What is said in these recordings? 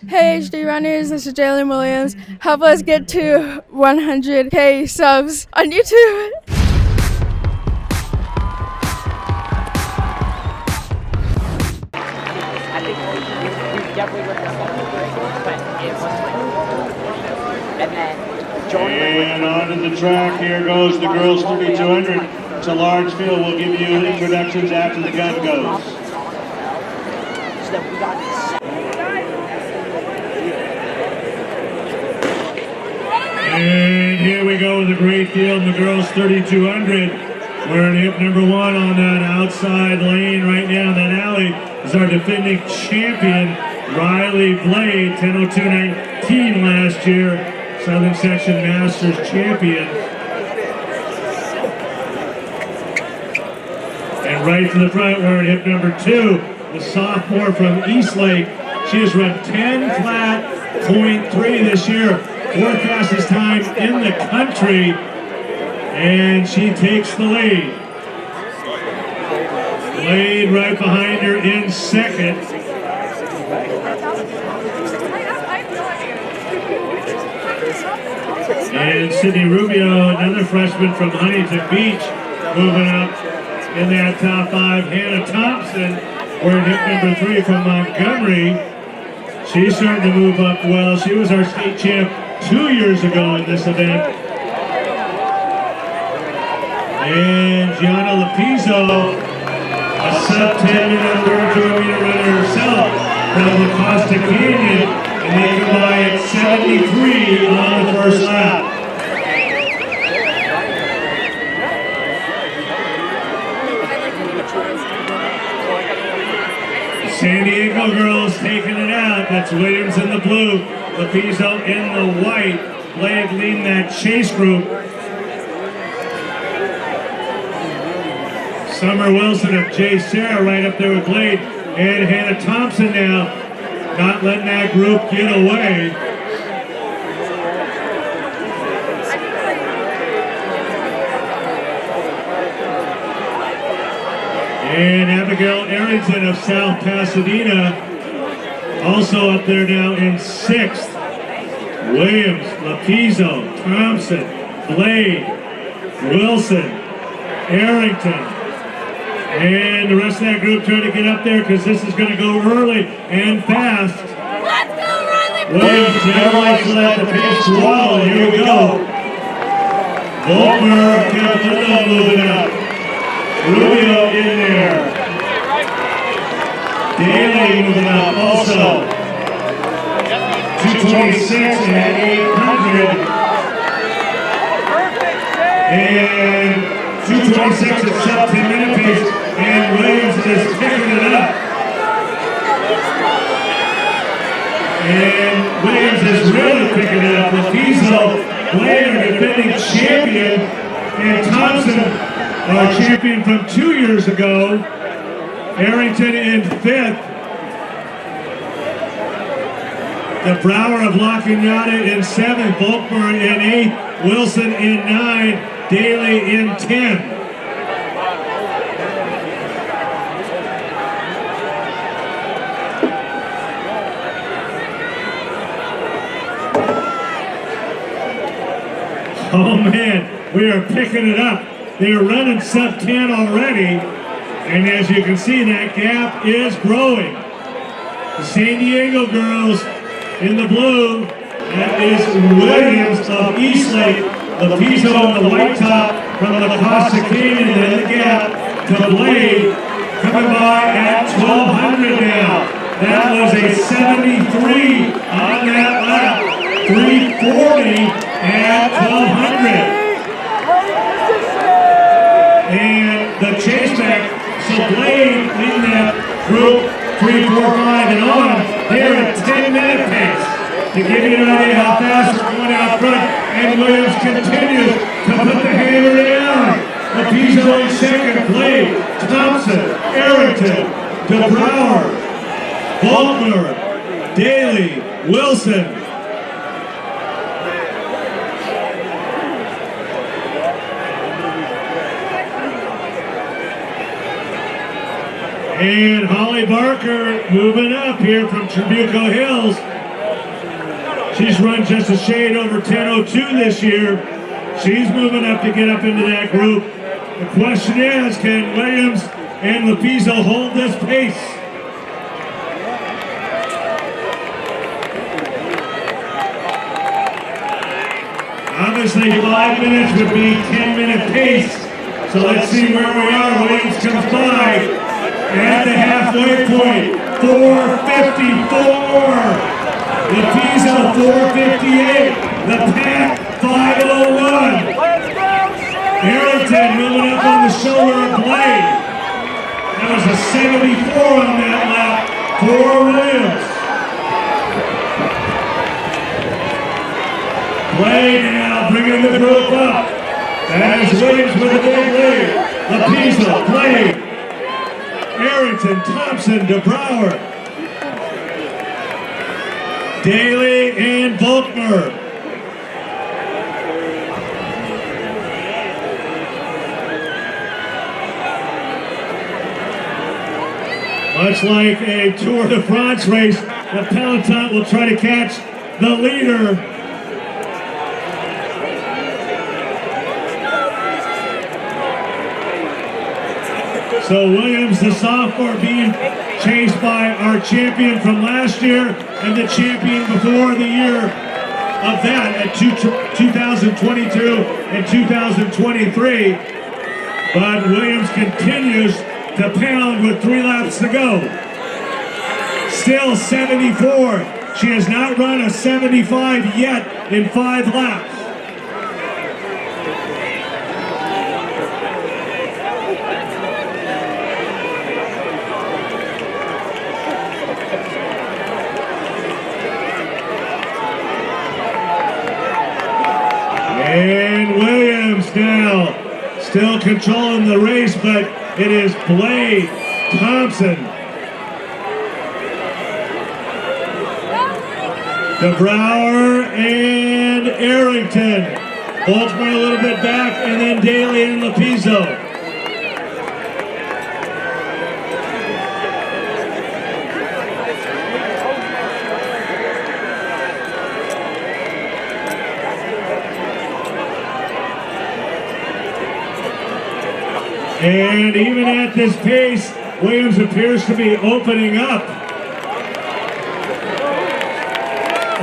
Hey HD Runners, this is Jaelyn Williams. Help us get to 100K subs on YouTube. And onto the track, here goes the girls 3200. It's a large field. We'll give you introductions after the gun goes. And here we go with a great field in the girls 3200. We're in hip number 1 on that outside lane right now. That alley is our defending champion, Rylee Blade, 10:02.19 last year. Southern Section Masters champion. And right to the front, we're in hip number 2, the sophomore from Eastlake. She has run 10 flat .3 this year, 4th fastest time in the country, and she takes the lead. Blade right behind her in second. And Sydney Rubio, another freshman from Huntington Beach, moving up in that top 5. Hanne Thomsen, we're in hip number 3 from Montgomery. She's starting to move up well. She was our state champ 2 years ago in this event. And Jolla, a sub-10-minute 32-meter runner herself from the Costa Canyon. And they come by at 73 on the first lap. Santiago girls taking it out. That's Williams in the blue, Lapizzo in the white. Blade leading that chase group. Summer Wilson of J. Sarah right up there with Blade. And Hanne Thomsen now. Not letting that group get away. And Abigail Errington of South Pasadena also up there now in 6th. Williams, Lapizzo, Thomsen, Blade, Wilson, Errington. And the rest of that group trying to get up there because this is going to go early and fast. Let's go, Rylee! Williams never likes to let the pace swallow. Here we go. Brouwer, Capilano moving up. Rubio in there. Dailey moving up also. 226 at 800. And 226 at sub 10-minute pace. And Williams is picking it up. And Williams is really picking it up. Lapizzo, Blade, our defending champion, and Thomsen, our champion from 2 years ago. Errington in 5th. The Brouwer of La Cañada in 7th. Volkmer in 8th. Wilson in 9. Dailey in 10th. Oh man, we are picking it up. They are running sub 10 already, and as you can see, that gap is growing. The San Diego girls in the blue, that is Williams of Eastlake, Lapizzo on the white top from the Costa Canyon, and the gap to Blade, coming by at 1200 now. That was a 73 on that lap, 340 at 1200. And the chase back, so Blade leading that group 3, 4, 5 and on. They're at 10-minute pace. To give you an idea how fast they're going out front. And Williams continues to put the hammer down. Lapizzo in 2nd, Blade, Thomsen, Errington, Brouwer, Volkmer, Dailey, Wilson. And Holly Barker moving up here from Trabuco Hills. She's run just a shade over 10:02 this year. She's moving up to get up into that group. The question is, can Williams and Lopizzo hold this pace? Obviously, 5 minutes would be 10-minute pace. So let's see where we are. Williams comes by at the halfway point. 4:54. Lopizzo 4:58. The pack 5:01. Errington moving up on the shoulder of Blade. That was a 74 on that lap for Williams. Blade now bringing the group up. That is Williams with a big lead. Lopizzo, Blade, Errington, Thomsen, Brouwer, Dailey, and Volkmer. Much like a Tour de France race, the peloton will try to catch the leader. So Williams, the sophomore, being chased by our champion from last year and the champion before the year of that at 2022 and 2023. But Williams continues to pound with 3 laps to go. Still 74. She has not run a 75 yet in 5 laps. And Williams now still controlling the race, but it is Blade, Thomsen, Brouwer, and Errington. Baltimore a little bit back, and then Dailey and Lopizzo. And even at this pace, Williams appears to be opening up.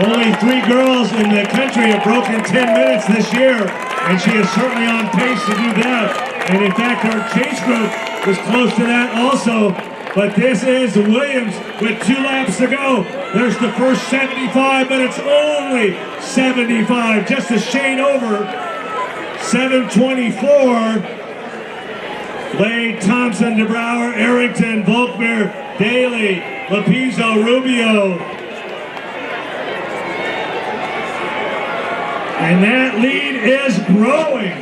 Only 3 girls in the country have broken 10 minutes this year, and she is certainly on pace to do that. And in fact, our chase group was close to that also. But this is Williams with 2 laps to go. There's the first 75, but it's only 75, just a shade over 724. Blade, Thomsen, Brouwer, Errington, Volkmer, Dailey, Lopizzo, Rubio. And that lead is growing.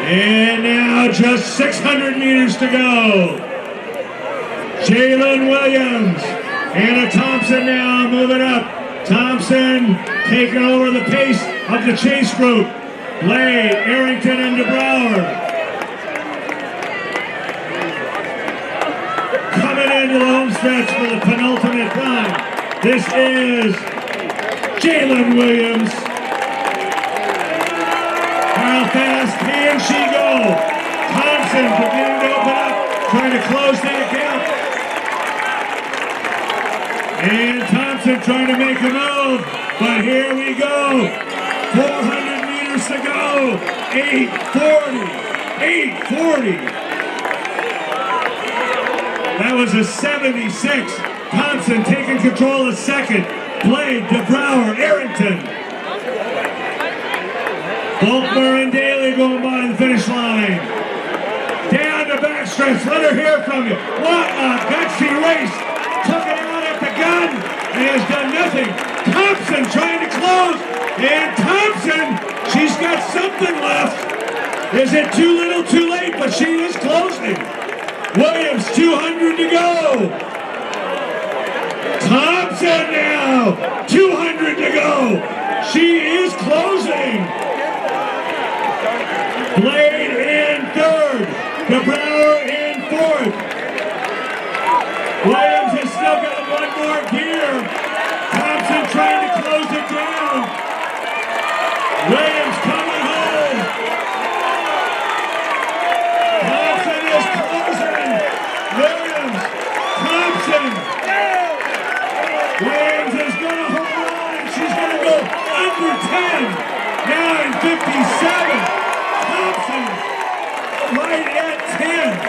And now just 600 meters to go. Jaelyn Williams. Hanne Thomsen now moving up. Thomsen taking over the pace of the chase group. Blade, Errington, and Brouwer. Coming into the home stretch for the penultimate time. This is Jaelyn Williams. How fast can she go? Thomsen beginning to open up, trying to close that gap. And Thomsen trying to make a move, but here we go. 400 meters to go. 8:40. 8:40. That was a 76. Thomsen taking control of second. Blade, Brouwer, Errington. Volkmer and Dailey going by the finish line. Down the backstretch. Let her hear from you. What a gutsy race. Took it out at the gun and has done nothing. Thomsen trying to close. And Thomsen, she's got something left. Is it too little, too late? But she is closing. Williams, 200 to go. Thomsen now, 200 to go. She is closing. Blade to Brouwer in fourth. Williams has still got one more gear. Thomsen trying to close it down. Williams coming home. Thomsen is closing. Williams, Thomsen. Williams is going to hold on. She's going to go under 10. 9:57. Thomsen right at 10.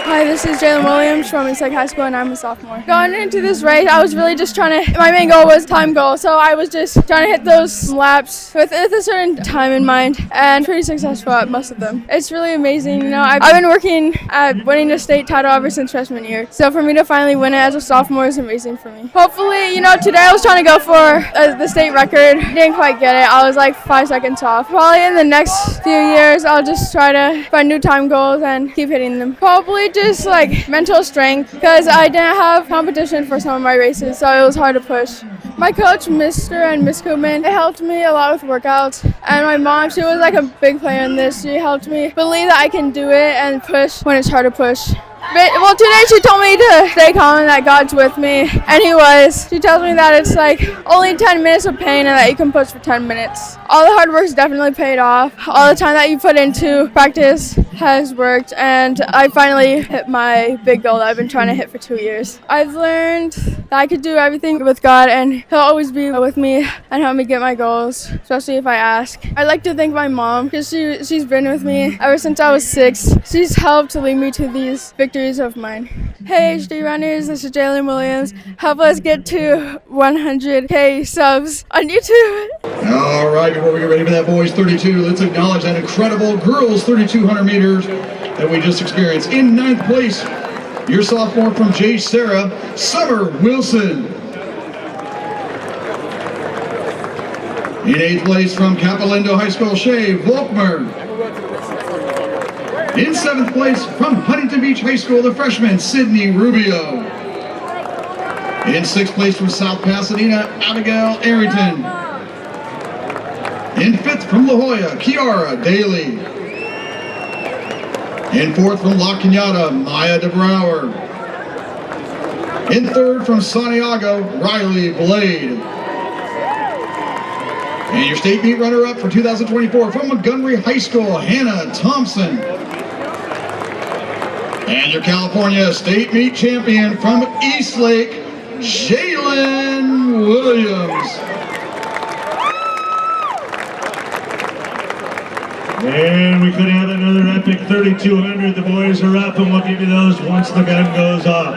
Hi, this is Jaelyn Williams from Eastlake High School, and I'm a sophomore. Going into this race, I was really just trying to, my main goal was time goal, so I was just trying to hit those laps with a certain time in mind, and pretty successful at most of them. It's really amazing, you know, I've been working at winning the state title ever since freshman year, so for me to finally win it as a sophomore is amazing for me. Hopefully, you know, today I was trying to go for the state record, didn't quite get it, I was like 5 seconds off. Probably in the next few years, I'll just try to find new time goals and keep hitting them. Probably just like mental strength, because I didn't have competition for some of my races, so it was hard to push. My coach, Mr. and Miss Koopman, they helped me a lot with workouts, and my mom, she was like a big player in this. She helped me believe that I can do it and push when it's hard to push. Well, today she told me to stay calm and that God's with me, and He was. She tells me that it's like only 10 minutes of pain and that you can push for 10 minutes. All the hard work's definitely paid off. All the time that you put into practice has worked, and I finally hit my big goal that I've been trying to hit for 2 years. I've learned that I could do everything with God, and He'll always be with me and help me get my goals, especially if I ask. I'd like to thank my mom, because she's been with me ever since I was 6. She's helped lead me to these victories of mine. Hey HD runners, this is Jaelyn Williams. Help us get to 100K subs on YouTube. All right, before we get ready for that boys 32, let's acknowledge that incredible girls 3,200 meters that we just experienced. In 9th place, your sophomore from J. Sarah, Summer Wilson. In 8th place from Capilindo High School, Shay Volkmer. In 7th place from Huntington Beach High School, the freshman, Sydney Rubio. In 6th place from South Pasadena, Abigail Errington. In 5th from La Jolla, Chiara Dailey. In 4th from La Cañada, Maya de Brouwer. In 3rd from Santiago, Rylee Blade. And your state meet runner-up for 2024 from Montgomery High School, Hanne Thomsen. And your California state meet champion from Eastlake, Jaelyn Williams. And we could have another epic 3,200. The boys are up, and we'll give you those once the gun goes off.